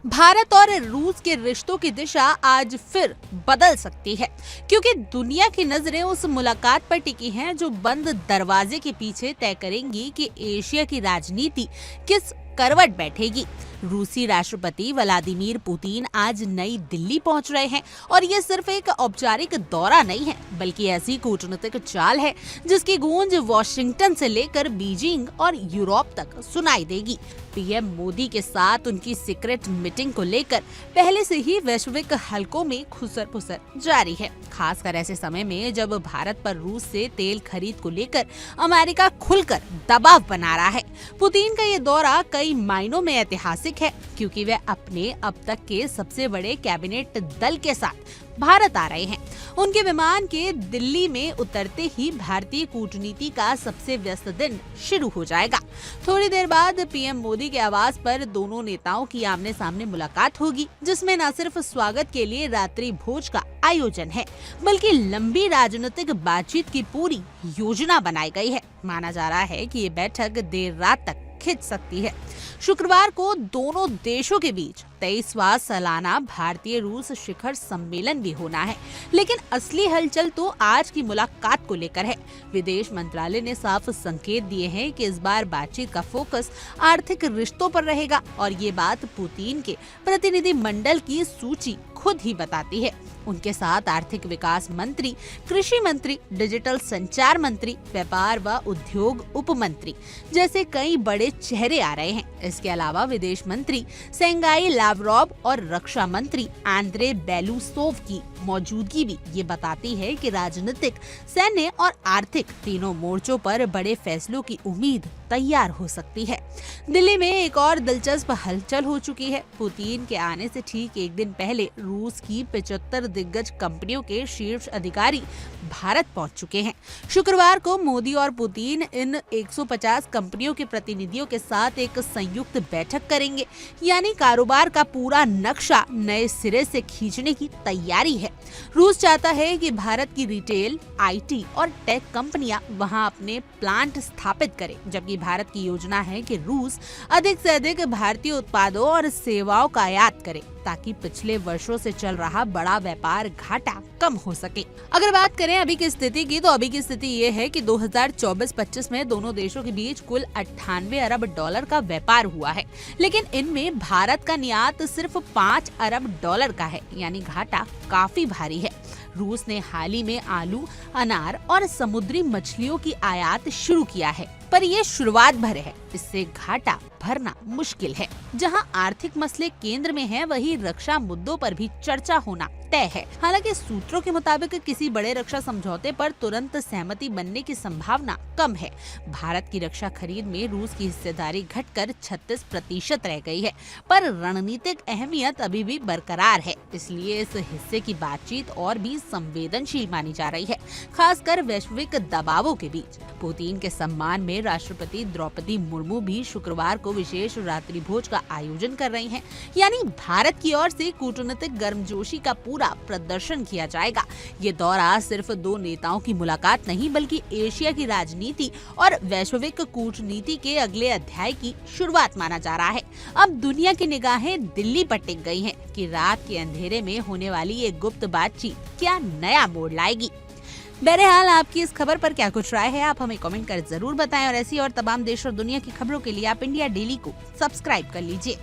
भारत और रूस के रिश्तों की दिशा आज फिर बदल सकती है, क्योंकि दुनिया की नजरें उस मुलाकात पर टिकी हैं जो बंद दरवाजे के पीछे तय करेंगी कि एशिया की राजनीति किस करवट बैठेगी। रूसी राष्ट्रपति व्लादिमीर पुतिन आज नई दिल्ली पहुंच रहे हैं और ये सिर्फ एक औपचारिक दौरा नहीं है, बल्कि ऐसी कूटनीतिक चाल है जिसकी गूंज वॉशिंगटन से लेकर बीजिंग और यूरोप तक सुनाई देगी। पीएम मोदी के साथ उनकी सीक्रेट मीटिंग को लेकर पहले से ही वैश्विक हलकों में खुसर फुसर जारी है, खासकर ऐसे समय में जब भारत पर रूस से तेल खरीद को लेकर अमेरिका खुलकर दबाव बना रहा है। पुतिन का ये दौरा कई मायनों में ऐतिहासिक है, क्योंकि वे अपने अब तक के सबसे बड़े कैबिनेट दल के साथ भारत आ रहे हैं। उनके विमान के दिल्ली में उतरते ही भारतीय कूटनीति का सबसे व्यस्त दिन शुरू हो जाएगा। थोड़ी देर बाद पीएम मोदी के आवास पर दोनों नेताओं की आमने सामने मुलाकात होगी, जिसमें न सिर्फ स्वागत के लिए रात्रि भोज का आयोजन है, बल्कि लंबी राजनीतिक बातचीत की पूरी योजना बनाई गई है। माना जा रहा है कि ये बैठक देर रात तक खिंच सकती है। शुक्रवार को दोनों देशों के बीच 23वां सालाना भारतीय रूस शिखर सम्मेलन भी होना है, लेकिन असली हलचल तो आज की मुलाकात को लेकर है। विदेश मंत्रालय ने साफ संकेत दिए हैं कि इस बार बातचीत का फोकस आर्थिक रिश्तों पर रहेगा और ये बात पुतिन के प्रतिनिधि मंडल की सूची खुद ही बताती है। उनके साथ आर्थिक विकास मंत्री, कृषि मंत्री, डिजिटल संचार मंत्री, व्यापार व उद्योग उप मंत्री जैसे कई बड़े चेहरे आ रहे हैं। इसके अलावा विदेश मंत्री सेंगाई लावरोव और रक्षा मंत्री आंद्रे बेलूसोव की मौजूदगी भी ये बताती है कि राजनीतिक, सैन्य और आर्थिक तीनों मोर्चों पर बड़े फैसलों की उम्मीद तैयार हो सकती है। दिल्ली में एक और दिलचस्प हलचल हो चुकी है। पुतिन के आने से ठीक एक दिन पहले रूस की 75 दिग्गज कंपनियों के शीर्ष अधिकारी भारत पहुंच चुके हैं। शुक्रवार को मोदी और पुतिन इन 150 कंपनियों के प्रतिनिधियों के साथ एक संयुक्त बैठक करेंगे, यानी कारोबार का पूरा नक्शा नए सिरे से खींचने की तैयारी है। रूस चाहता है कि भारत की रिटेल, आईटी और टेक कंपनियां वहां अपने प्लांट स्थापित करें, जबकि भारत की योजना है कि रूस अधिक से अधिक भारतीय उत्पादों और सेवाओं का आयात करे, ताकि पिछले वर्षों से चल रहा बड़ा व्यापार घाटा कम हो सके। अगर बात करें अभी की स्थिति की, तो अभी की स्थिति ये है कि 2024-25 में दोनों देशों के बीच कुल 98 अरब डॉलर का व्यापार हुआ है, लेकिन इनमें भारत का निर्यात सिर्फ 5 अरब डॉलर का है, यानी घाटा काफी भारी है। रूस ने हाल ही में आलू, अनार और समुद्री मछलियों की आयात शुरू किया है, पर ये शुरुआत भर है, इससे घाटा भरना मुश्किल है। जहां आर्थिक मसले केंद्र में हैं, वहीं रक्षा मुद्दों पर भी चर्चा होना तय है। हालांकि सूत्रों के मुताबिक किसी बड़े रक्षा समझौते पर तुरंत सहमति बनने की संभावना कम है। भारत की रक्षा खरीद में रूस की हिस्सेदारी घटकर 36% रह गई है, पर रणनीतिक अहमियत अभी भी बरकरार है, इसलिए इस हिस्से की बातचीत और भी संवेदनशील मानी जा रही है, खासकर वैश्विक दबावों के बीच। पुतिन के सम्मान में राष्ट्रपति द्रौपदी मुर्मू भी शुक्रवार को विशेष रात्रि भोज का आयोजन कर रही हैं, यानी भारत की ओर से कूटनीतिक गर्मजोशी का पूरा प्रदर्शन किया जाएगा। ये दौरा सिर्फ दो नेताओं की मुलाकात नहीं, बल्कि एशिया की राजनीति और वैश्विक कूटनीति के अगले अध्याय की शुरुआत माना जा रहा है। अब दुनिया की निगाहें दिल्ली पर टिक गई हैं कि रात के अंधेरे में होने वाली ये गुप्त बातचीत क्या नया मोड़ लाएगी। बहरहाल आपकी इस खबर पर क्या कुछ राय है, आप हमें कमेंट कर जरूर बताएं और ऐसी और तमाम देश और दुनिया की खबरों के लिए आप इंडिया डेली को सब्सक्राइब कर लीजिए।